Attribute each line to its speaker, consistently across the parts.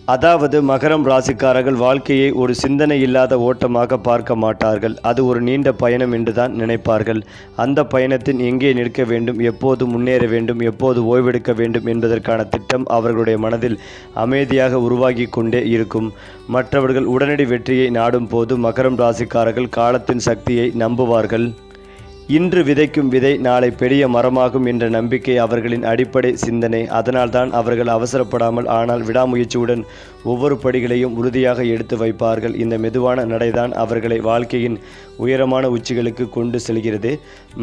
Speaker 1: அதாவது மகரம் ராசிக்காரர்கள் வாழ்க்கையை ஒரு சிந்தனை இல்லாத ஓட்டமாக பார்க்க மாட்டார்கள். அது ஒரு நீண்ட பயணம் என்றுதான் நினைப்பார்கள். அந்த பயணத்தின் எங்கே நிற்க வேண்டும், எப்போது முன்னேற வேண்டும், எப்போது ஓய்வெடுக்க வேண்டும் என்பதற்கான திட்டம் அவர்களுடைய மனதில் அமைதியாக உருவாகி கொண்டே இருக்கும். மற்றவர்கள் உடனடி வெற்றியை நாடும் போது மகரம் ராசிக்காரர்கள் காலத்தின் சக்தியை நம்புவார்கள். இன்று விதைக்கும் விதை நாளை பெரிய மரமாகும் என்ற நம்பிக்கை அவர்களின் அடிப்படை சிந்தனை. அதனால்தான் அவர்கள் அவசரப்படாமல் ஆனால் விடாமுயற்சியுடன் ஒவ்வொரு படிகளையும் உறுதியாக எடுத்து வைப்பார்கள். இந்த மெதுவான நடைதான் அவர்களை வாழ்க்கையின் உயரமான உச்சிகளுக்கு கொண்டு செல்கிறது.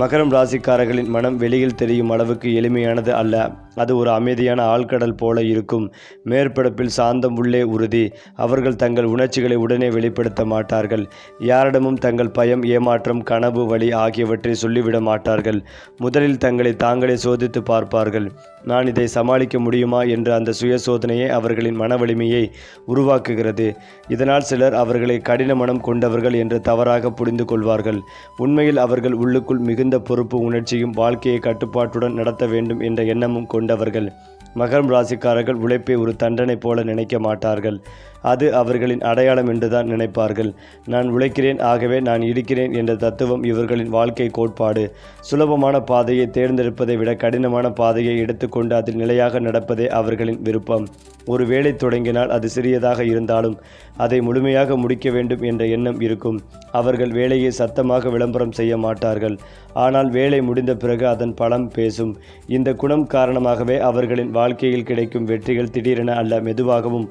Speaker 1: மகரம் ராசிக்காரர்களின் மனம் வெளியில் தெரியும் அளவுக்கு எளிமையானது அல்ல. அது ஒரு அமைதியான ஆழ்கடல் போல இருக்கும். மேற்பரப்பில் சாந்தம், உள்ளே உறுதி. அவர்கள் தங்கள் உணர்ச்சிகளை உடனே வெளிப்படுத்த மாட்டார்கள். யாரிடமும் தங்கள் பயம், ஏமாற்றம், கனவு, வலி ஆகியவற்றை சொல்லிவிட மாட்டார்கள். முதலில் தங்களை தாங்களே சோதித்து பார்ப்பார்கள். நான் இதை சமாளிக்க முடியுமா என்ற அந்த சுய சோதனையே அவர்களின் மன வலிமையை உருவாக்குகிறது. இதனால் சிலர் அவர்களை கடின மனம் கொண்டவர்கள் என்று தவறாக புரிந்து கொள்வார்கள். உண்மையில் அவர்கள் உள்ளுக்குள் மிகுந்த பொறுப்பு உணர்ச்சியும் வாழ்க்கையை கட்டுப்பாட்டுடன் நடத்த வேண்டும் என்ற எண்ணமும் கொண்டவர்கள். மகரம் ராசிக்காரர்கள் உழைப்பை ஒரு தண்டனை போல நினைக்க மாட்டார்கள். அது அவர்களின் அடையாளம் என்றுதான் நினைப்பார்கள். நான் உழைக்கிறேன், ஆகவே நான் இருக்கிறேன் என்ற தத்துவம் இவர்களின் வாழ்க்கை கோட்பாடு. சுலபமான பாதையை தேர்ந்தெடுப்பதை விட கடினமான பாதையை எடுத்துக்கொண்டு அதில் நிலையாக நடப்பதே அவர்களின் விருப்பம். ஒரு வேலை தொடங்கினால் அது சிறியதாக இருந்தாலும் அதை முழுமையாக முடிக்க வேண்டும் என்ற எண்ணம் இருக்கும். அவர்கள் வேலையை சத்தமாக விளம்பரம் செய்ய மாட்டார்கள். ஆனால் வேலை முடிந்த பிறகு அதன் பலம் பேசும். இந்த குணம் காரணமாகவே அவர்களின் வாழ்க்கையில் கிடைக்கும் வெற்றிகள் திடீரென அல்ல, மெதுவாகவும்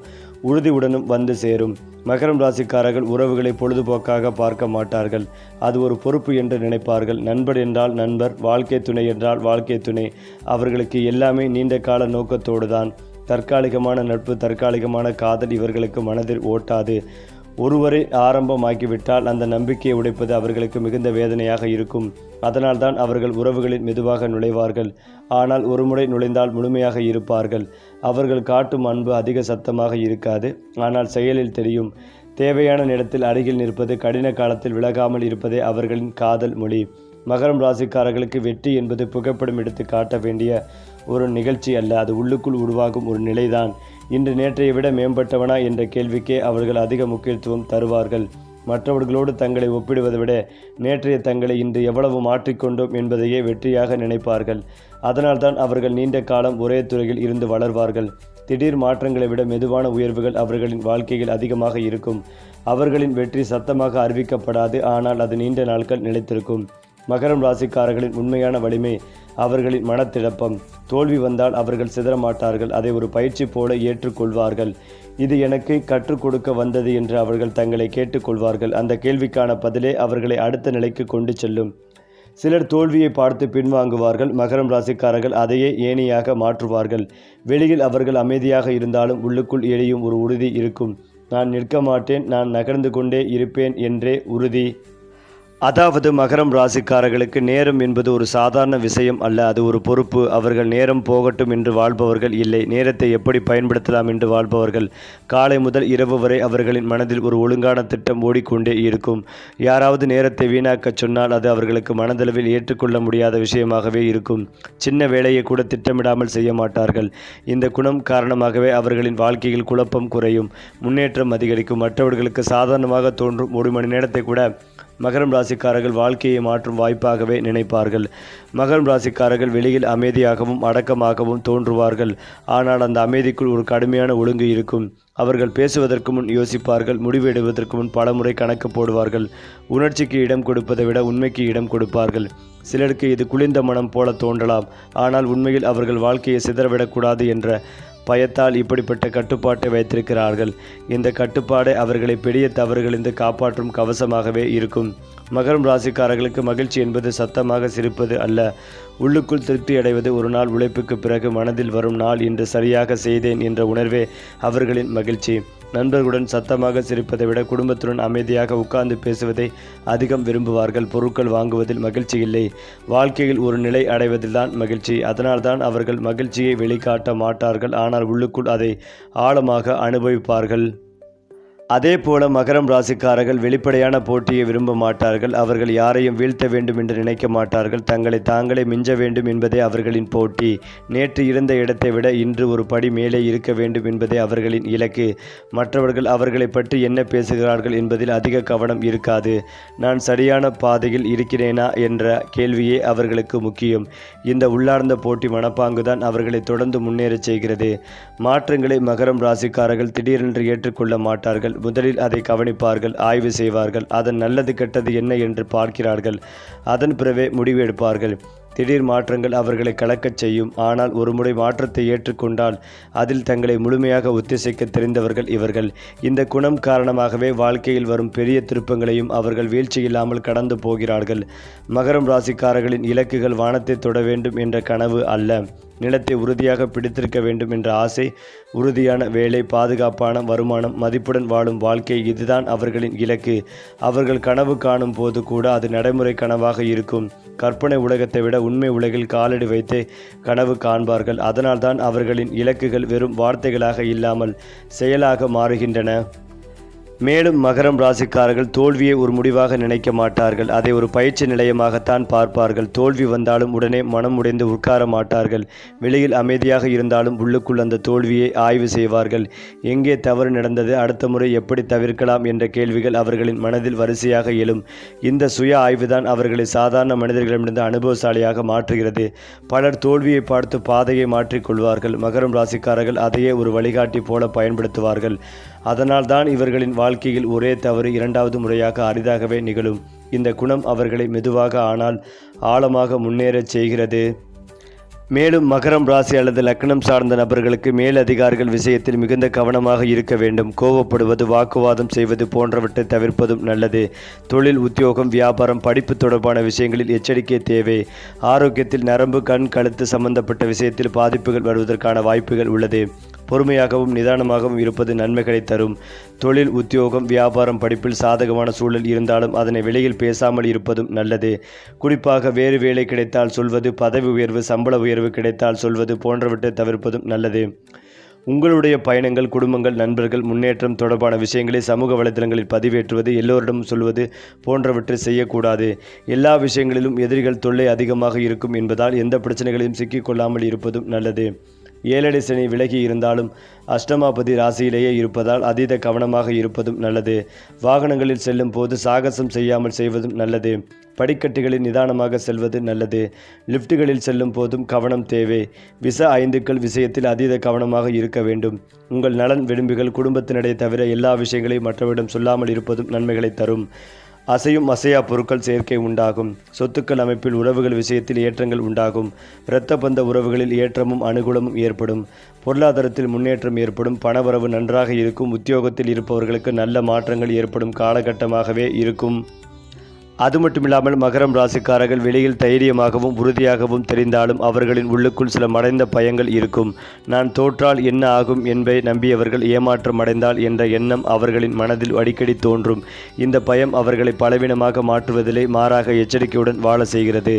Speaker 1: உறுதியுடனும் வந்து சேரும். மகரம் ராசிக்காரர்கள் உறவுகளை பொழுதுபோக்காக பார்க்க மாட்டார்கள். அது ஒரு பொறுப்பு என்று நினைப்பார்கள். நண்பர் என்றால் நண்பர், வாழ்க்கை துணை என்றால் வாழ்க்கை துணை. அவர்களுக்கு எல்லாமே நீண்ட கால நோக்கத்தோடு தான். தற்காலிகமான நட்பு, தற்காலிகமான காதல் இவர்களுக்கு மனதில் ஓட்டாது. ஒருவரை ஆரம்பமாக்கிவிட்டால் அந்த நம்பிக்கையை உடைப்பது அவர்களுக்கு மிகுந்த வேதனையாக இருக்கும். அதனால்தான் அவர்கள் உறவுகளில் மெதுவாக நுழைவார்கள். ஆனால் ஒருமுறை நுழைந்தால் முழுமையாக இருப்பார்கள். அவர்கள் காட்டும் அன்பு அதிக சத்தமாக இருக்காது, ஆனால் செயலில் தெரியும். தேவையான நேரத்தில் அருகில் நிற்பது, கடின காலத்தில் விலகாமல் இருப்பதே அவர்களின் காதல் மொழி. மகரம் ராசிக்காரர்களுக்கு வெற்றி என்பது புகைப்படம் எடுத்து காட்ட வேண்டிய ஒரு நிகழ்ச்சி அல்ல, அது உள்ளுக்குள் உருவாகும் ஒரு நிலைதான். இன்று நேற்றையை விட மேம்பட்டவனா என்ற கேள்விக்கே அவர்கள் அதிக முக்கியத்துவம் தருவார்கள். மற்றவர்களோடு தங்களை ஒப்பிடுவதை விட நேற்றைய தங்களை இன்று எவ்வளவு மாற்றிக்கொண்டோம் என்பதையே வெற்றியாக நினைப்பார்கள். அதனால்தான் அவர்கள் நீண்ட காலம் ஒரே துறையில் இருந்து வளர்வார்கள். திடீர் மாற்றங்களை விட மெதுவான உயர்வுகள் அவர்களின் வாழ்க்கையில் அதிகமாக இருக்கும். அவர்களின் வெற்றி சத்தமாக அறிவிக்கப்படாது, ஆனால் அது நீண்ட நாட்கள் நிலைத்திருக்கும். மகரம் ராசிக்காரர்களின் உண்மையான வலிமை அவர்களின் மனத்திழப்பம். தோல்வி வந்தால் அவர்கள் சிதறமாட்டார்கள், அதை ஒரு பயிற்சி போல ஏற்றுக்கொள்வார்கள். இது எனக்கு கற்றுக் கொடுக்க வந்தது என்று அவர்கள் தங்களை கேட்டுக்கொள்வார்கள். அந்த கேள்விக்கான பதிலே அவர்களை அடுத்த நிலைக்கு கொண்டு செல்லும். சிலர் தோல்வியை பார்த்து பின்வாங்குவார்கள். மகரம் ராசிக்காரர்கள் அதையே ஏணியாக மாற்றுவார்கள். வெளியில் அவர்கள் அமைதியாக இருந்தாலும் உள்ளுக்குள் எரியும் ஒரு உறுதி இருக்கும். நான் நிற்க மாட்டேன், நான் நகர்ந்து கொண்டே இருப்பேன் என்றே உறுதி. அதாவது மகரம் ராசிக்காரர்களுக்கு நேரம் என்பது ஒரு சாதாரண விஷயம் அல்ல, அது ஒரு பொறுப்பு. அவர்கள் நேரம் போகட்டும் என்று வாழ்பவர்கள் இல்லை, நேரத்தை எப்படி பயன்படுத்தலாம் என்று வாழ்பவர்கள். காலை முதல் இரவு வரை அவர்களின் மனதில் ஒரு ஒழுங்கான திட்டம் ஓடிக்கொண்டே இருக்கும். யாராவது நேரத்தை வீணாக்கச் சொன்னால் அது அவர்களுக்கு மனதளவில் ஏற்றுக்கொள்ள முடியாத விஷயமாகவே இருக்கும். சின்ன வேலையை கூட திட்டமிடாமல் செய்ய மாட்டார்கள். இந்த குணம் காரணமாகவே அவர்களின் வாழ்க்கையில் குழப்பம் குறையும், முன்னேற்றம் அதிகரிக்கும். மற்றவர்களுக்கு சாதாரணமாக தோன்றும் ஒரு மணி நேரத்தை கூட மகரம் ராசிக்காரர்கள் வாழ்க்கையை மாற்றும் வாய்ப்பாகவே நினைப்பார்கள். மகரம் ராசிக்காரர்கள் வெளியில் அமைதியாகவும் அடக்கமாகவும் தோன்றுவார்கள். ஆனால் அந்த அமைதிக்குள் ஒரு கடுமையான ஒழுங்கு இருக்கும். அவர்கள் பேசுவதற்கு முன் யோசிப்பார்கள், முடிவெடுவதற்கு முன் பலமுறை கணக்கு போடுவார்கள். உணர்ச்சிக்கு இடம் கொடுப்பதை விட உண்மைக்கு இடம் கொடுப்பார்கள். சிலருக்கு இது குளிர்ந்த மனம் போல தோன்றலாம், ஆனால் உண்மையில் அவர்கள் வாழ்க்கையை சிதறவிடக்கூடாது என்ற பயத்தால் இப்படிப்பட்ட கட்டுப்பாட்டை வைத்திருக்கிறார்கள். இந்த கட்டுப்பாடை அவர்களை பெரிய தவறுகளிலிருந்து காப்பாற்றும் கவசமாகவே இருக்கும். மகரம் ராசிக்காரர்களுக்கு மகிழ்ச்சி என்பது சத்தமாக சிரிப்பது அல்ல, உள்ளுக்குள் திருப்தி அடைவது. ஒரு நாள் உழைப்புக்கு பிறகு மனதில் வரும் நாள் இன்று சரியாக செய்தேன் என்ற உணர்வே அவர்களின் மகிழ்ச்சி. நண்பர்களுடன் சத்தமாக சிரிப்பதை விட குடும்பத்துடன் அமைதியாக உட்கார்ந்து பேசுவதை அதிகம் விரும்புவார்கள். பொருட்கள் வாங்குவதில் மகிழ்ச்சி இல்லை, வாழ்க்கையில் ஒரு நிலை அடைவதில்தான் மகிழ்ச்சி. அதனால்தான் அவர்கள் மகிழ்ச்சியை வெளிக்காட்ட மாட்டார்கள், ஆனால் உள்ளுக்குள் அதை ஆழமாக அனுபவிப்பார்கள். அதேபோல மகரம் ராசிக்காரர்கள் வெளிப்படையான போட்டியை விரும்ப மாட்டார்கள். அவர்கள் யாரையும் வீழ்த்த வேண்டும் என்று நினைக்க மாட்டார்கள். தங்களை தாங்களே மிஞ்ச வேண்டும் என்பதே அவர்களின் போட்டி. நேற்று இருந்த இடத்தை விட இன்று ஒரு படி மேலே இருக்க வேண்டும் என்பதே அவர்களின் இலக்கு. மற்றவர்கள் அவர்களை பற்றி என்ன பேசுகிறார்கள் என்பதில் அதிக கவனம் இருக்காது. நான் சரியான பாதையில் இருக்கிறேனா என்ற கேள்வியே அவர்களுக்கு முக்கியம். இந்த உள்ளார்ந்த போட்டி மனப்பாங்குதான் அவர்களை தொடர்ந்து முன்னேறச் செய்கிறது. மாற்றங்களை மகரம் ராசிக்காரர்கள் திடீரென்று ஏற்றுக்கொள்ள மாட்டார்கள். முதலில் அதை கவனிப்பார்கள், ஆய்வு செய்வார்கள், அதன் நல்லது கெட்டது என்ன என்று பார்க்கிறார்கள். அதன் பிறவே முடிவு எடுப்பார்கள். திடீர் மாற்றங்கள் அவர்களை கலக்கச் செய்யும். ஆனால் ஒருமுறை மாற்றத்தை ஏற்றுக்கொண்டால் அதில் தங்களை முழுமையாக ஒத்திசைக்க தெரிந்தவர்கள் இவர்கள். இந்த குணம் காரணமாகவே வாழ்க்கையில் வரும் பெரிய திருப்பங்களையும் அவர்கள் வீழ்ச்சியில்லாமல் கடந்து போகிறார்கள். மகரம் ராசிக்காரர்களின் இலக்குகள் வானத்தை தொட வேண்டும் என்ற கனவு அல்ல. நிலத்தை உறுதியாக பிடித்திருக்க வேண்டும் என்ற ஆசை, உறுதியான வேலை, பாதுகாப்பான வருமானம், மதிப்புடன் வாழும் வாழ்க்கை, இதுதான் அவர்களின் இலக்கு. அவர்கள் கனவு காணும் போது கூட அது நடைமுறை கனவாக இருக்கும். கற்பனை உலகத்தை விட உண்மை உலகில் காலடி வைத்தே கனவு காண்பார்கள். அதனால்தான் அவர்களின் இலக்குகள் வெறும் வார்த்தைகளாக இல்லாமல் செயலாக மாறுகின்றன. மேலும் மகரம் ராசிக்காரர்கள் தோல்வியை ஒரு முடிவாக நினைக்க மாட்டார்கள். அதை ஒரு பயிற்சி நிலையமாகத்தான் பார்ப்பார்கள். தோல்வி வந்தாலும் உடனே மனம் உடைந்து உட்கார மாட்டார்கள். வெளியில் அமைதியாக இருந்தாலும் உள்ளுக்குள் அந்த தோல்வியை ஆய்வு செய்வார்கள். எங்கே தவறு நடந்தது, அடுத்த முறை எப்படி தவிர்க்கலாம் என்ற கேள்விகள் அவர்களின் மனதில் வரிசையாக எழும். இந்த சுய ஆய்வுதான் அவர்களை சாதாரண மனிதர்களிடமிருந்து அனுபவசாலியாக மாற்றுகிறது. பலர் தோல்வியை பார்த்து பாதையை மாற்றிக்கொள்வார்கள். மகரம் ராசிக்காரர்கள் அதையே ஒரு வழிகாட்டி போல பயன்படுத்துவார்கள். அதனால்தான் இவர்களின் வாழ்க்கையில் ஒரே தவறு இரண்டாவது முறையாக அரிதாகவே நிகழும். இந்த குணம் அவர்களை மெதுவாக ஆனால் ஆழமாக முன்னேறச் செய்கிறது. மேலும் மகரம் ராசி அல்லது லக்னம் சார்ந்த நபர்களுக்கு மேலதிகாரிகள் விஷயத்தில் மிகுந்த கவனமாக இருக்க வேண்டும். கோபப்படுவது, வாக்குவாதம் செய்வது போன்றவற்றை தவிர்ப்பதும் நல்லது. தொழில், உத்தியோகம், வியாபாரம், படிப்பு தொடர்பான விஷயங்களில் எச்சரிக்கை தேவை. ஆரோக்கியத்தில் நரம்பு, கண், கழுத்து சம்பந்தப்பட்ட விஷயத்தில் பாதிப்புகள் வருவதற்கான வாய்ப்புகள் உள்ளது. பொறுமையாகவும் நிதானமாகவும் இருப்பது நன்மைகளை தரும். தொழில், உத்தியோகம், வியாபாரம், படிப்பில் சாதகமான சூழல் இருந்தாலும் அதனை வெளியில் பேசாமல் இருப்பதும் நல்லது. குறிப்பாக வேறு வேலை கிடைத்தால் சொல்வது, பதவி உயர்வு, சம்பள உயர்வு கிடைத்தால் சொல்வது போன்றவற்றை தவிர்ப்பதும் நல்லது. உங்களுடைய பயணங்கள், குடும்பங்கள், நண்பர்கள், முன்னேற்றம் தொடர்பான விஷயங்களை சமூக வலைதளங்களில் பதிவேற்றுவது, எல்லோரிடம் சொல்வது போன்றவற்றை செய்யக்கூடாது. எல்லா விஷயங்களிலும் எதிரிகள் தொல்லை அதிகமாக இருக்கும் என்பதால் எந்த பிரச்சனைகளையும் சிக்கிக்கொள்ளாமல் இருப்பதும் நல்லது. ஏழரை சனி விலகி இருந்தாலும் அஷ்டமாபதி ராசியிலேயே இருப்பதால் அதீத கவனமாக இருப்பதும் நல்லது. வாகனங்களில் செல்லும் போது சாகசம் செய்யாமல் செய்வதும் நல்லது. படிக்கட்டுகளில் நிதானமாக செல்வது நல்லது. லிஃப்ட்டுகளில் செல்லும் போதும் கவனம் தேவை. விஷ ஐந்துக்கள் விஷயத்தில் அதீத கவனமாக இருக்க வேண்டும். உங்கள் நலன் விரும்பிகள் குடும்பத்தினிடையே தவிர எல்லா விஷயங்களையும் மற்றவரிடம் சொல்லாமல் இருப்பதும் நன்மைகளை தரும். அசையும் அசையா பொருட்கள் சேர்க்கை உண்டாகும். சொத்துக்கள் அமைப்பில் உறவுகள் விஷயத்தில் ஏற்றங்கள் உண்டாகும். இரத்த பந்த உறவுகளில் ஏற்றமும் அனுகூலமும் ஏற்படும். பொருளாதாரத்தில் முன்னேற்றம் ஏற்படும். பணவரவு நன்றாக இருக்கும். உத்தியோகத்தில் இருப்பவர்களுக்கு நல்ல மாற்றங்கள் ஏற்படும் காலகட்டமாகவே இருக்கும். அது மட்டுமில்லாமல் மகரம் ராசிக்காரர்கள் வெளியில் தைரியமாகவும் உறுதியாகவும் தெரிந்தாலும் அவர்களின் உள்ளுக்குள் சில மறைந்த பயங்கள் இருக்கும். நான் தோற்றால் என்ன ஆகும் என்பதை நம்பியவர்கள் ஏமாற்றம் அடைந்தால் என்ற எண்ணம் அவர்களின் மனதில் அடிக்கடி தோன்றும். இந்த பயம் அவர்களை பலவீனமாக மாற்றுவதிலே மாறாக எச்சரிக்கையுடன் வாழ செய்கிறது.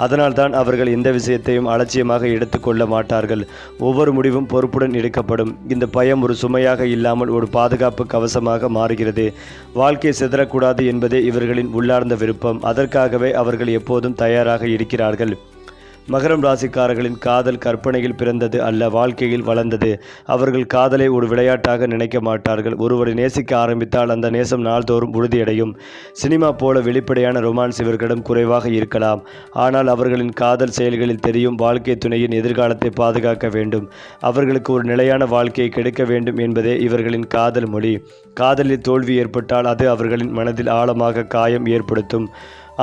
Speaker 1: அதனால்தான் அவர்கள் எந்த விஷயத்தையும் அலட்சியமாக எடுத்துக்கொள்ள மாட்டார்கள். ஒவ்வொரு முடிவும் பொறுப்புடன் எடுக்கப்படும். இந்த பயம் ஒரு சுமையாக இல்லாமல் ஒரு பாதுகாப்பு கவசமாக மாறுகிறது. வாழ்க்கை சிதறக்கூடாது என்பதே இவர்களின் உள்ளார்ந்த விருப்பம். அதற்காகவே அவர்கள் எப்போதும் தயாராக இருக்கிறார்கள். மகரம் ராசிக்காரர்களின் காதல் கற்பனையில் பிறந்தது அல்ல, வாழ்க்கையில் வளர்ந்தது. அவர்கள் காதலை ஒரு விளையாட்டாக நினைக்க மாட்டார்கள். ஒருவரை நேசிக்க ஆரம்பித்தால் அந்த நேசம் நாள்தோறும் உறுதியடையும். சினிமா போல வெளிப்படையான ரொமான்ஸ் இவர்களிடம் குறைவாக இருக்கலாம். ஆனால் அவர்களின் காதல் செயல்களில் தெரியும். வாழ்க்கை துணையின் எதிர்காலத்தை பாதுகாக்க வேண்டும். அவர்களுக்கு ஒரு நிலையான வாழ்க்கையை கிடைக்க வேண்டும் என்பதே இவர்களின் காதல் மொழி. காதலில் தோல்வி ஏற்பட்டால் அது அவர்களின் மனதில் ஆழமாக காயம் ஏற்படுத்தும்.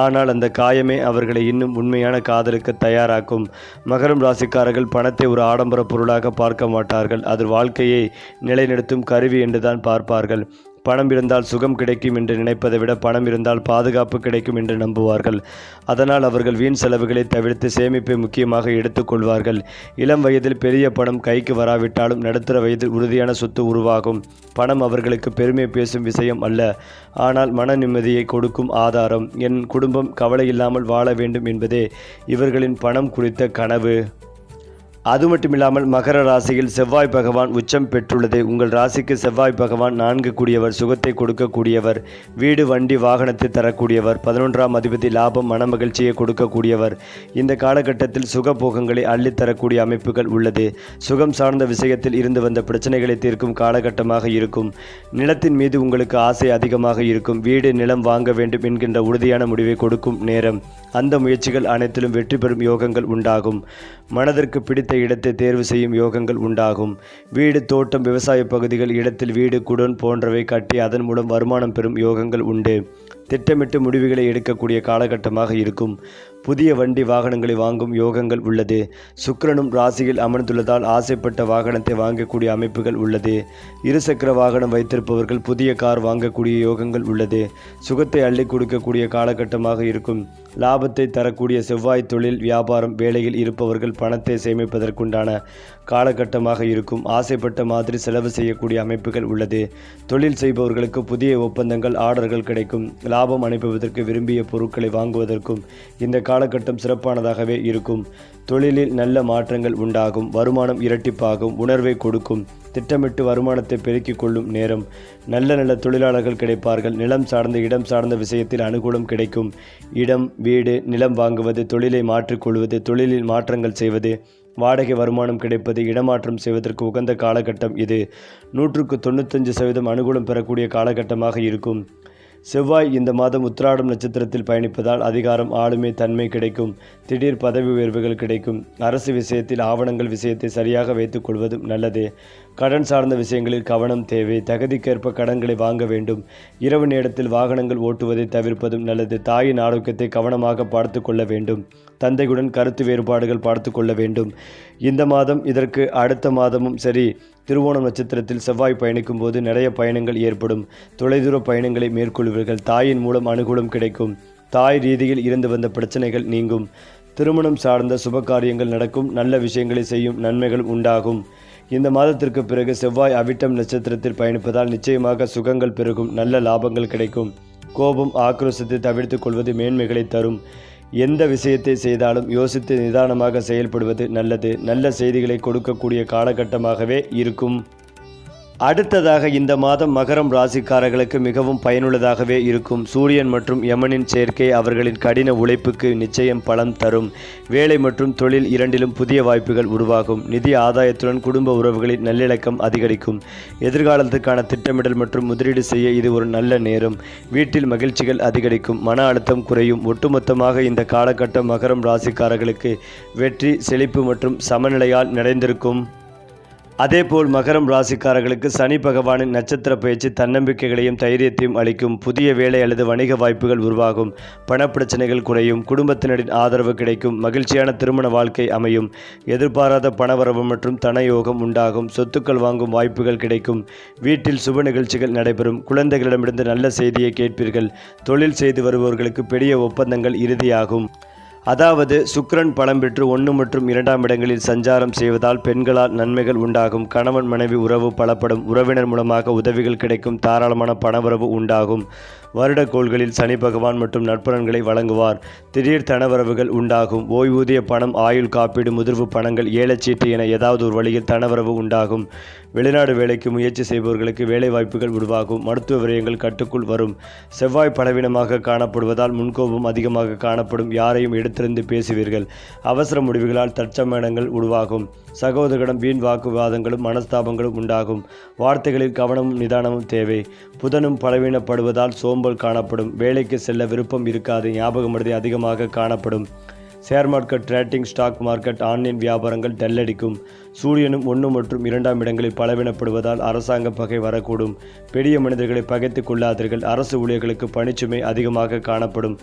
Speaker 1: ஆனால் அந்த காயமே அவர்களை இன்னும் உண்மையான காதலுக்கு தயாராக்கும். மகரம் ராசிக்காரர்கள் பணத்தை ஒரு ஆடம்பர பொருளாக பார்க்க மாட்டார்கள். அது வாழ்க்கையை நிலைநிறுத்தும் கருவி என்றுதான் பார்ப்பார்கள். பணம் இருந்தால் சுகம் கிடைக்கும் என்று நினைப்பதை விட பணம் இருந்தால் பாதுகாப்பு கிடைக்கும் என்று நம்புவார்கள். அதனால் அவர்கள் வீண் செலவுகளை தவிர்த்து சேமிப்பை முக்கியமாக எடுத்துக்கொள்வார்கள். இளம் வயதில் பெரிய பணம் கைக்கு வராவிட்டாலும் நடுத்தர வயதில் உறுதியான சொத்து உருவாகும். பணம் அவர்களுக்கு பெருமை பேசும் விஷயம் அல்ல, ஆனால் மன நிம்மதியை கொடுக்கும் ஆதாரம். என் குடும்பம் கவலை இல்லாமல் வாழ வேண்டும் என்பதே இவர்களின் பணம் குறித்த கனவு. அது மட்டுமில்லாமல் மகர ராசியில் செவ்வாய் பகவான் உச்சம் பெற்றுள்ளது. உங்கள் ராசிக்கு செவ்வாய் பகவான் 4 கூடியவர், சுகத்தை கொடுக்கக்கூடியவர், வீடு வண்டி வாகனத்தை தரக்கூடியவர், 11ஆம் அதிபதி லாபம் மனமகிழ்ச்சியை கொடுக்கக்கூடியவர். இந்த காலகட்டத்தில் சுகபோகங்களை அள்ளித்தரக்கூடிய அமைப்புகள் உள்ளது. சுகம் சார்ந்த விஷயத்தில் இருந்து வந்த பிரச்சனைகளை தீர்க்கும் காலகட்டமாக இருக்கும். நிலத்தின் மீது உங்களுக்கு ஆசை அதிகமாக இருக்கும். வீடு நிலம் வாங்க வேண்டும் என்கின்ற உறுதியான முடிவை கொடுக்கும் நேரம். அந்த முயற்சிகள் அனைத்திலும் வெற்றி பெறும் யோகங்கள் உண்டாகும். மனதிற்கு பிடித்த இடத்தை தேர்வு செய்யும் யோகங்கள் உண்டாகும். வீடு, தோட்டம், விவசாய பகுதிகள், இடத்தில் வீடு, குடோன் போன்றவை கட்டி அதன் மூலம் வருமானம் பெறும் யோகங்கள் உண்டு. திட்டமிட்டு முடிவுகளை எடுக்கக்கூடிய காலகட்டமாக இருக்கும். புதிய வண்டி வாகனங்களை வாங்கும் யோகங்கள் உள்ளது. சுக்கிரனும் ராசியில் அமர்ந்துள்ளதால் ஆசைப்பட்ட வாகனத்தை வாங்கக்கூடிய அமைப்புகள் உள்ளது. இருசக்கர வாகனம் வைத்திருப்பவர்கள் புதிய கார் வாங்கக்கூடிய யோகங்கள் உள்ளது. சுகத்தை அள்ளி கொடுக்கக்கூடிய காலகட்டமாக இருக்கும். லாபத்தை தரக்கூடிய செவ்வாய் தொழில், வியாபாரம், வேலையில் இருப்பவர்கள் பணத்தை சேமிப்பதற்குண்டான காலகட்டமாக இருக்கும். ஆசைப்பட்ட மாதிரி செலவு செய்யக்கூடிய அமைப்புகள் உள்ளது. தொழில் செய்பவர்களுக்கு புதிய ஒப்பந்தங்கள், ஆர்டர்கள் கிடைக்கும். லாபம் அனுப்புவதற்கு விரும்பிய பொருட்களை வாங்குவதற்கும் இந்த காலகட்டம் சிறப்பானதாகவே இருக்கும். தொழிலில் நல்ல மாற்றங்கள் உண்டாகும். வருமானம் இரட்டிப்பாகும். உணர்வை கொடுக்கும். திட்டமிட்டு வருமானத்தை பெருக்கிக் கொள்ளும் நேரம். நல்ல தொழிலாளர்கள் கிடைப்பார்கள். நிலம் சார்ந்த, இடம் சார்ந்த விஷயத்தில் அனுகூலம் கிடைக்கும். இடம், வீடு, நிலம் வாங்குவது, தொழிலை மாற்றிக்கொள்வது, தொழிலில் மாற்றங்கள் செய்வது, வாடகை வருமானம் கிடைப்பது, இடமாற்றம் செய்வதற்கு உகந்த காலகட்டம் இது. 195% அனுகூலம் பெறக்கூடிய காலகட்டமாக இருக்கும். செவ்வாய் இந்த மாதம் உத்திராடம் நட்சத்திரத்தில் பயணிப்பதால் அதிகாரம், ஆளுமை, தன்மை கிடைக்கும். திடீர் பதவி உயர்வுகள் கிடைக்கும். அரசு விஷயத்தில் ஆவணங்கள் விஷயத்தை சரியாக வைத்துக் கொள்வதும் நல்லது. கடன் சார்ந்த விஷயங்களில் கவனம் தேவை. தகுதிக்கேற்ப கடன்களை வாங்க வேண்டும். இரவு நேரத்தில் வாகனங்கள் ஓட்டுவதை தவிர்ப்பதும் நல்லது. தாயின் ஆரோக்கியத்தை கவனமாக பார்த்து கொள்ள வேண்டும். தந்தையுடன் கருத்து வேறுபாடுகள் பார்த்து கொள்ள வேண்டும். இந்த மாதம், இதற்கு அடுத்த மாதமும் சரி, திருவோணம் நட்சத்திரத்தில் செவ்வாய் பயணிக்கும் போது நிறைய பயணங்கள் ஏற்படும். தொலைதூர பயணங்களை மேற்கொள்வீர்கள். தாயின் மூலம் அனுகூலம் கிடைக்கும். தாய் ரீதியில் இருந்து வந்த பிரச்சனைகள் நீங்கும். திருமணம் சார்ந்த சுபகாரியங்கள் நடக்கும். நல்ல விஷயங்களை செய்யும் நன்மைகள் உண்டாகும். இந்த மாதத்திற்கு பிறகு செவ்வாய் அவிட்டம் நட்சத்திரத்தில் பயணிப்பதால் நிச்சயமாக சுகங்கள் பெருகும். நல்ல லாபங்கள் கிடைக்கும். கோபம், ஆக்ரோஷத்தை தவிர்த்து கொள்வது மேன்மைகளை தரும். எந்த விஷயத்தை செய்தாலும் யோசித்து நிதானமாக செயல்படுவது நல்லது. நல்ல செய்திகளை கொடுக்கக்கூடிய காலகட்டமாகவே இருக்கும். அடுத்ததாக இந்த மாதம் மகரம் ராசிக்காரர்களுக்கு மிகவும் பயனுள்ளதாகவே இருக்கும். சூரியன் மற்றும் யமனின் சேர்க்கை அவர்களின் கடின உழைப்புக்கு நிச்சயம் பலன் தரும். வேலை மற்றும் தொழில் இரண்டிலும் புதிய வாய்ப்புகள் உருவாகும். நிதி ஆதாயத்துடன் குடும்ப உறவுகளில் நல்லிணக்கம் அதிகரிக்கும். எதிர்காலத்துக்கான திட்டமிடல் மற்றும் முதலீடு செய்ய இது ஒரு நல்ல நேரம். வீட்டில் மகிழ்ச்சிகள் அதிகரிக்கும். மன அழுத்தம் குறையும். ஒட்டுமொத்தமாக இந்த காலகட்டம் மகரம் ராசிக்காரர்களுக்கு வெற்றி, செழிப்பு மற்றும் சமநிலையால் நிறைந்திருக்கும். அதேபோல் மகரம் ராசிக்காரர்களுக்கு சனி பகவானின் நட்சத்திர பயிற்சி தன்னம்பிக்கைகளையும் தைரியத்தையும் அளிக்கும். புதிய வேலை அல்லது வணிக வாய்ப்புகள் உருவாகும். பணப்பிரச்சனைகள் குறையும். குடும்பத்தினரின் ஆதரவு கிடைக்கும். மகிழ்ச்சியான திருமண வாழ்க்கை அமையும். எதிர்பாராத பணவரவு மற்றும் தனயோகம் உண்டாகும். சொத்துக்கள் வாங்கும் வாய்ப்புகள் கிடைக்கும். வீட்டில் சுப நிகழ்ச்சிகள் நடைபெறும். குழந்தைகளிடமிருந்து நல்ல செய்தியை கேட்பீர்கள். தொழில் செய்து வருபவர்களுக்கு பெரிய ஒப்பந்தங்கள் இறுதியாகும். அதாவது சுக்கிரன் பலம் பெற்று 1 மற்றும் 2ஆம் இடங்களில் சஞ்சாரம் செய்வதால் பெண்களால் நன்மைகள் உண்டாகும். கணவன் மனைவி உறவு பலப்படும். உறவினர் மூலமாக உதவிகள் கிடைக்கும். தாராளமான பணவரவு உண்டாகும். வருடக்கோள்களில் சனி பகவான் மற்றும் நற்பலன்களை வழங்குவார். திடீர் தனவரவுகள் உண்டாகும். ஓய்வூதிய பணம், ஆயுள் காப்பீடு, முதிர்வு பணங்கள், ஏலச்சீட்டு என ஏதாவது ஒரு வழியில் தனவரவு உண்டாகும். வெளிநாடு வேலைக்கு முயற்சி செய்பவர்களுக்கு வேலை வாய்ப்புகள் உருவாகும். மருத்துவ விரயங்கள் கட்டுக்குள் வரும். செவ்வாய் பலவீனமாக காணப்படுவதால் முன்கோபம் அதிகமாக காணப்படும். யாரையும் எடுத்திருந்து பேசுவீர்கள். அவசர முடிவுகளால் தற்சமயங்கள் உருவாகும். சகோதரர்களிடம் வீண் வாக்குவாதங்களும் மனஸ்தாபங்களும் உண்டாகும். வார்த்தைகளில் கவனமும் நிதானமும் தேவை. புதனும் பலவீனப்படுவதால் சோம்பல் காணப்படும். வேலைக்கு செல்ல விருப்பம் இருக்காது. ஞாபக மறதி அதிகமாக காணப்படும். Share market, trading, stock market, online வியாபாரங்கள் டல்லடிக்கும். சூரியனும் 1 மற்றும் 2ஆம் இடங்களில் பலவீனப்படுவதால் அரசாங்க பகை வரக்கூடும். பெரிய மனிதர்களை பகைத்து கொள்ளாதீர்கள். அரசு ஊழியர்களுக்கு பணிச்சுமை அதிகமாக காணப்படும்.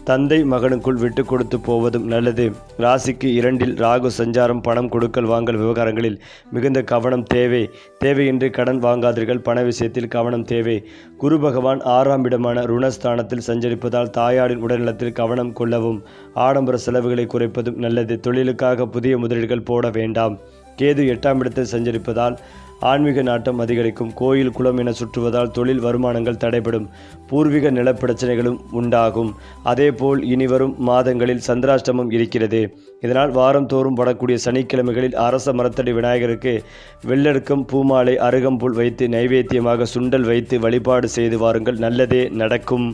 Speaker 1: தந்தை மகனுக்குள் விட்டு கொடுத்து போவதும் நல்லது. ராசிக்கு 2இல் ராகு சஞ்சாரம். பணம் கொடுக்கல் வாங்கல் விவகாரங்களில் மிகுந்த கவனம் தேவை. தேவையின்றி கடன் வாங்காதீர்கள். பண விஷயத்தில் கவனம் தேவை. குரு பகவான் 6ஆம் இடமான ருணஸ்தானத்தில் சஞ்சரிப்பதால் தாயாரின் உடல்நலத்தில் கவனம் கொள்ளவும். ஆடம்பர செலவுகளை குறைப்பதும் நல்லது. தொழிலுக்காக புதிய முதலீடுகள் போட வேண்டாம். கேது 8ஆம் இடத்தில் சஞ்சரிப்பதால் ஆன்மீக நாட்டம் அதிகரிக்கும். கோயில் குளம் என சுற்றுவதால் தொழில் வருமானங்கள் தடைபடும். பூர்வீக நில பிரச்சனைகளும் உண்டாகும். அதேபோல் இனிவரும் மாதங்களில் சந்திராஷ்டமம் இருக்கிறது. இதனால் வாரம் தோறும் வரக்கூடிய சனிக்கிழமைகளில் அரச மரத்தடி விநாயகருக்கு வெள்ளெடுக்கும் பூமாலை அருகம்புல் வைத்து நைவேத்தியமாக சுண்டல் வைத்து வழிபாடு செய்து வாருங்கள். நல்லதே நடக்கும்.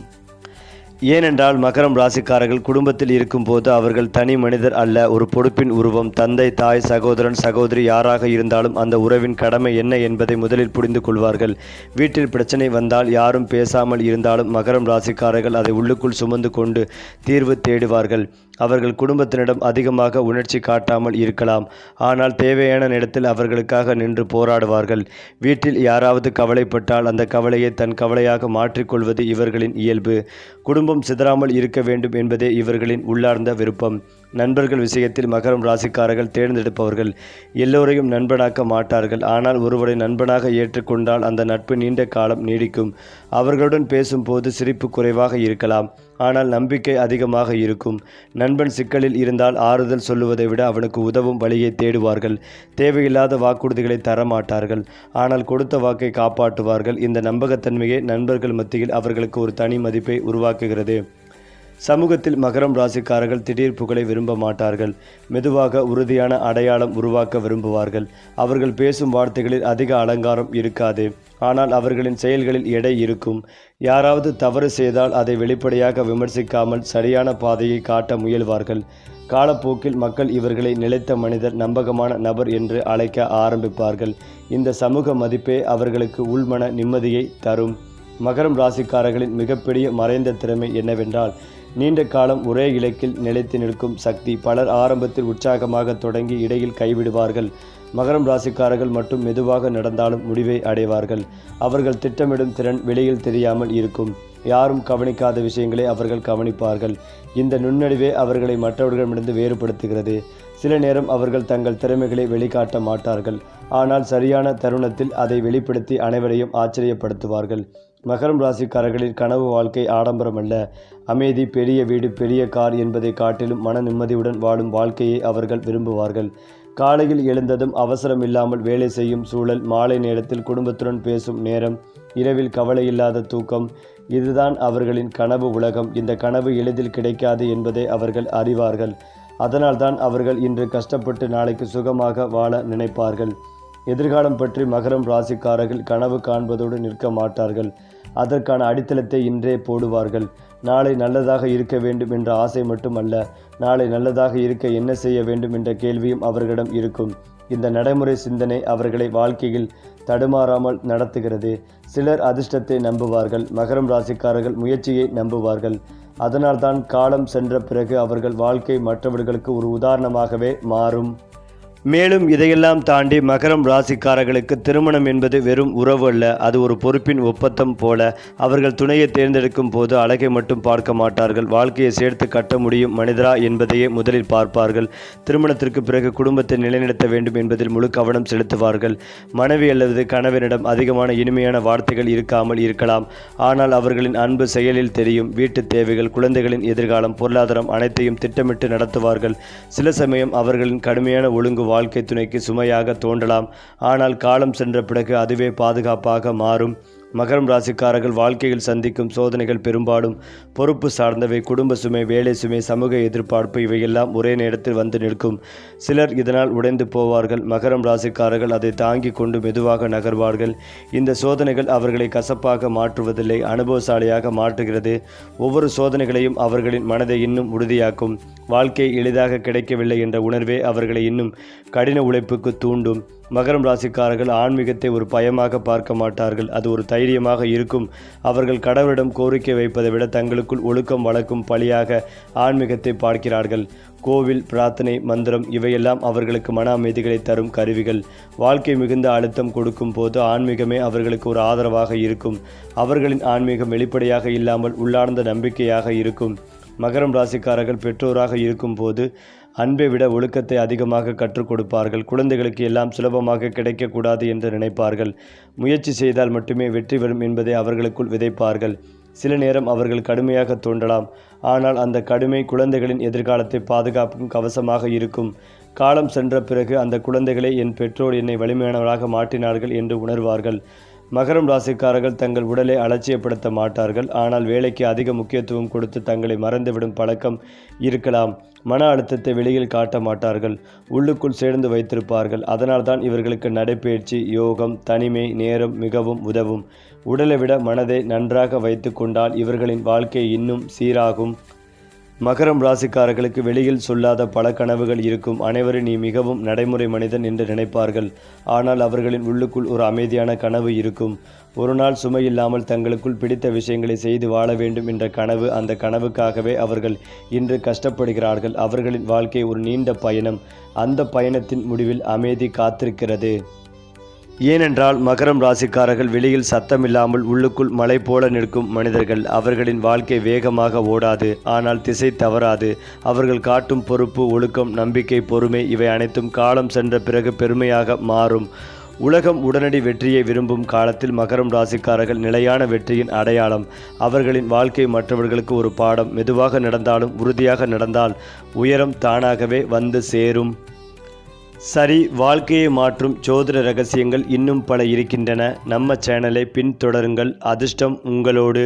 Speaker 1: ஏனென்றால் மகரம் ராசிக்காரர்கள் குடும்பத்தில் இருக்கும்போது அவர்கள் தனி மனிதர் அல்ல, ஒரு பொறுப்பின் உருவம். தந்தை, தாய், சகோதரன், சகோதரி யாராக இருந்தாலும் அந்த உறவின் கடமை என்ன என்பதை முதலில் புரிந்து கொள்வார்கள். வீட்டில் பிரச்சனை வந்தால் யாரும் பேசாமல் இருந்தாலும் மகரம் ராசிக்காரர்கள் அதை உள்ளுக்குள் சுமந்து கொண்டு தீர்வு தேடுவார்கள். அவர்கள் குடும்பத்தினிடம் அதிகமாக உணர்ச்சி காட்டாமல் இருக்கலாம், ஆனால் தேவையான நேரத்தில் அவர்களுக்காக நின்று போராடுவார்கள். வீட்டில் யாராவது கவலைப்பட்டால் அந்த கவலையை தன் கவலையாக மாற்றிக்கொள்வது இவர்களின் இயல்பு. குடும்பம் சிதறாமல் இருக்க வேண்டும் என்பதே இவர்களின் உள்ளார்ந்த விருப்பம். நண்பர்கள் விஷயத்தில் மகரம் ராசிக்காரர்கள் தேர்ந்தெடுப்பவர்கள். எல்லோரையும் நண்பனாக்க மாட்டார்கள், ஆனால் ஒருவரை நண்பனாக ஏற்றுக்கொண்டால் அந்த நட்பு நீண்ட காலம் நீடிக்கும். அவர்களுடன் பேசும்போது சிரிப்பு குறைவாக இருக்கலாம், ஆனால் நம்பிக்கை அதிகமாக இருக்கும். நண்பன் சிக்கலில் இருந்தால் ஆறுதல் சொல்லுவதை விட அவனுக்கு உதவும் வழியை தேடுவார்கள். தேவையில்லாத வாக்குறுதிகளை தரமாட்டார்கள், ஆனால் கொடுத்த வாக்கை காப்பாற்றுவார்கள். இந்த நம்பகத்தன்மையே நண்பர்கள் மத்தியில் அவர்களுக்கு ஒரு தனி மதிப்பை உருவாக்குகிறது. சமூகத்தில் மகரம் ராசிக்காரர்கள் திடீர் புகழை விரும்ப மாட்டார்கள். மெதுவாக உறுதியான அடையாளம் உருவாக்க விரும்புவார்கள். அவர்கள் பேசும் வார்த்தைகளில் அதிக அலங்காரம் இருக்காது, ஆனால் அவர்களின் செயல்களில் எடை இருக்கும். யாராவது தவறு செய்தால் அதை வெளிப்படையாக விமர்சிக்காமல் சரியான பாதையை காட்ட முயல்வார்கள். காலப்போக்கில் மக்கள் இவர்களை நிலைத்த மனிதர், நம்பகமான நபர் என்று அழைக்க ஆரம்பிப்பார்கள். இந்த சமூக மதிப்பே அவர்களுக்கு உள்மன நிம்மதியை தரும். மகரம் ராசிக்காரர்களின் மிகப்பெரிய மறைந்த திறமை என்னவென்றால் நீண்ட காலம் ஒரே இலக்கில் நிலைத்து நிற்கும் சக்தி. பலர் ஆரம்பத்தில் உற்சாகமாக தொடங்கி இடையில் கைவிடுவார்கள். மகரம் ராசிக்காரர்கள் மட்டும் மெதுவாக நடந்தாலும் முடிவை அடைவார்கள். அவர்கள் திட்டமிடும் திறன் வெளியில் தெரியாமல் இருக்கும். யாரும் கவனிக்காத விஷயங்களை அவர்கள் கவனிப்பார்கள். இந்த நுண்ணறிவே அவர்களை மற்றவர்களிடமிருந்து வேறுபடுத்துகிறது. சில நேரம் அவர்கள் தங்கள் திறமைகளை வெளிக்காட்ட மாட்டார்கள், ஆனால் சரியான தருணத்தில் அதை வெளிப்படுத்தி அனைவரையும் ஆச்சரியப்படுத்துவார்கள். மகரம் ராசிக்காரர்களின் கனவு வாழ்க்கை ஆடம்பரம் அல்ல, அமைதி. பெரிய வீடு, பெரிய கார் என்பதை காட்டிலும் மன நிம்மதியுடன் வாழும் வாழ்க்கையை அவர்கள் விரும்புவார்கள். காலையில் எழுந்ததும் அவசரம் இல்லாமல் வேலை செய்யும் சூழல், மாலை நேரத்தில் குடும்பத்துடன் பேசும் நேரம், இரவில் கவலையில்லாத தூக்கம், இதுதான் அவர்களின் கனவு உலகம். இந்த கனவு எளிதில் கிடைக்காது என்பதை அவர்கள் அறிவார்கள். அதனால்தான் அவர்கள் இன்று கஷ்டப்பட்டு நாளைக்கு சுகமாக வாழ நினைப்பார்கள். எதிர்காலம் பற்றி மகரம் ராசிக்காரர்கள் கனவு காண்பதோடு நிற்க மாட்டார்கள். அதற்கான அடித்தளத்தை இன்றே போடுவார்கள். நாளை நல்லதாக இருக்க வேண்டும் என்ற ஆசை மட்டுமல்ல, நாளை நல்லதாக இருக்க என்ன செய்ய வேண்டும் என்ற கேள்வியும் அவர்களிடம் இருக்கும். இந்த நடைமுறை சிந்தனை அவர்களை வாழ்க்கையில் தடுமாறாமல் நடத்துகிறது. சிலர் அதிர்ஷ்டத்தை நம்புவார்கள், மகரம் ராசிக்காரர்கள் முயற்சியை நம்புவார்கள். அதனால்தான் காலம் சென்ற பிறகு அவர்கள் வாழ்க்கை மற்றவர்களுக்கு ஒரு உதாரணமாகவே மாறும். மேலும் இதையெல்லாம் தாண்டி மகரம் ராசிக்காரர்களுக்கு திருமணம் என்பது வெறும் உறவு அல்ல, அது ஒரு பொறுப்பின் ஒப்பந்தம் போல. அவர்கள் துணையை தேர்ந்தெடுக்கும் போது அழகை மட்டும் பார்க்க மாட்டார்கள், வாழ்க்கையை சேர்த்து கட்ட முடியும் மனிதரா என்பதையே முதலில் பார்ப்பார்கள். திருமணத்திற்கு பிறகு குடும்பத்தை நிலைநிறுத்த வேண்டும் என்பதில் முழு கவனம் செலுத்துவார்கள். மனைவி அல்லது கணவனிடம் அதிகமான இனிமையான வார்த்தைகள் இருக்காமல் இருக்கலாம், ஆனால் அவர்களின் அன்பு செயலில் தெரியும். வீட்டு தேவைகள், குழந்தைகளின் எதிர்காலம், பொருளாதாரம் அனைத்தையும் திட்டமிட்டு நடத்துவார்கள். சில சமயம் அவர்களின் கடுமையான ஒழுங்கு வாழ்க்கை துணைக்கு சுமையாக தோன்றலாம், ஆனால் காலம் சென்ற பிறகு அதுவே பாதுகாப்பாக மாறும். மகரம் ராசிக்காரர்கள் வாழ்க்கையில் சந்திக்கும் சோதனைகள் பெரும்பாலும் பொறுப்பு சார்ந்தவை. குடும்ப சுமை, வேலை சுமை, சமூக எதிர்பார்ப்பு இவையெல்லாம் ஒரே நேரத்தில் வந்து நிற்கும். சிலர் இதனால் உடைந்து போவார்கள். மகரம் ராசிக்காரர்கள் அதை தாங்கி கொண்டு மெதுவாக நகர்வார்கள். இந்த சோதனைகள் அவர்களை கசப்பாக மாற்றுவதில்லை, அனுபவசாலியாக மாற்றுகிறது. ஒவ்வொரு சோதனைகளையும் அவர்களின் மனதை இன்னும் உறுதியாக்கும். வாழ்க்கை எளிதாக கிடைக்கவில்லை என்ற உணர்வே அவர்களை இன்னும் கடின உழைப்புக்கு தூண்டும். மகரம் ராசிக்காரர்கள் ஆன்மீகத்தை ஒரு பயமாக பார்க்க மாட்டார்கள், அது ஒரு தைரியமாக இருக்கும். அவர்கள் கடவுளிடம் கோரிக்கை வைப்பதை விட தங்களுக்குள் ஒழுக்கம் வளர்க்கும் பழியாக ஆன்மீகத்தை பார்க்கிறார்கள். கோவில், பிரார்த்தனை, மந்திரம் இவையெல்லாம் அவர்களுக்கு மன அமைதிகளை தரும் கருவிகள். வாழ்க்கை மிகுந்த அழுத்தம் கொடுக்கும் போது ஆன்மீகமே அவர்களுக்கு ஒரு ஆதரவாக இருக்கும். அவர்களின் ஆன்மீகம் வெளிப்படையாக இல்லாமல் உள்ளார்ந்த நம்பிக்கையாக இருக்கும். மகரம் ராசிக்காரர்கள் பெற்றோராக இருக்கும் போது அன்பை விட ஒழுக்கத்தை அதிகமாக கற்றுக் கொடுப்பார்கள். குழந்தைகளுக்கு எல்லாம் சுலபமாக கிடைக்கக்கூடாது என்று நினைப்பார்கள். முயற்சி செய்தால் மட்டுமே வெற்றி வரும் என்பதை அவர்களுக்குள் விதைப்பார்கள். சில நேரம் அவர்கள் கடுமையாக தோன்றலாம், ஆனால் அந்த கடுமை குழந்தைகளின் எதிர்காலத்தை பாதுகாப்பும் கவசமாக இருக்கும். காலம் சென்ற பிறகு அந்த குழந்தைகளை என் பெற்றோர் என்னை வலிமையானவராக மாற்றினார்கள் என்று உணர்வார்கள். மகரம் ராசிக்காரர்கள் தங்கள் உடலை அலட்சியப்படுத்த மாட்டார்கள். ஆனால் வேலைக்கு அதிக முக்கியத்துவம் கொடுத்து தங்களை மறந்துவிடும் பழக்கம் இருக்கலாம். மன அழுத்தத்தை வெளியில் காட்ட மாட்டார்கள், உள்ளுக்குள் சேர்ந்து வைத்திருப்பார்கள். அதனால்தான் இவர்களுக்கு நடைபயிற்சி, யோகம், தனிமை நேரம் மிகவும் உதவும். உடலை விட மனதை நன்றாக வைத்து கொண்டால் இவர்களின் வாழ்க்கை இன்னும் சீராகும். மகரம் ராசிக்காரர்களுக்கு வெளியில் சொல்லாத பல கனவுகள் இருக்கும். அனைவரும் நீ மிகவும் நடைமுறை மனிதன் என்று நினைப்பார்கள். ஆனால் அவர்களின் உள்ளுக்குள் ஒரு அமைதியான கனவு இருக்கும். ஒரு நாள் சுமையில்லாமல் தங்களுக்குள் பிடித்த விஷயங்களை செய்து வாழ வேண்டும் என்ற கனவு. அந்த கனவுக்காகவே அவர்கள் இன்று கஷ்டப்படுகிறார்கள். அவர்களின் வாழ்க்கை ஒரு நீண்ட பயணம். அந்த பயணத்தின் முடிவில் அமைதி காத்திருக்கிறது. ஏனென்றால் மகரம் ராசிக்காரர்கள் வெளியில் சத்தமில்லாமல் உள்ளுக்குள் மலை போல நிற்கும் மனிதர்கள். அவர்களின் வாழ்க்கை வேகமாக ஓடாது, ஆனால் திசை தவறாது. அவர்கள் காட்டும் பொறுப்பு, ஒழுக்கம், நம்பிக்கை, பொறுமை இவை அனைத்தும் காலம் சென்ற பிறகு பெருமையாக மாறும். உலகம் உடனடி வெற்றியை விரும்பும் காலத்தில் மகரம் ராசிக்காரர்கள் நிலையான வெற்றியின் அடையாளம். அவர்களின் வாழ்க்கை மற்றவர்களுக்கு ஒரு பாடம். மெதுவாக நடந்தாலும் உறுதியாக நடந்தால் உயரம் தானாகவே வந்து சேரும். சரி, வாழ்க்கையை மாற்றும் ஜோதிட ரகசியங்கள் இன்னும் பல இருக்கின்றன. நம்ம சேனலை பின்தொடருங்கள். அதிர்ஷ்டம் உங்களோடு.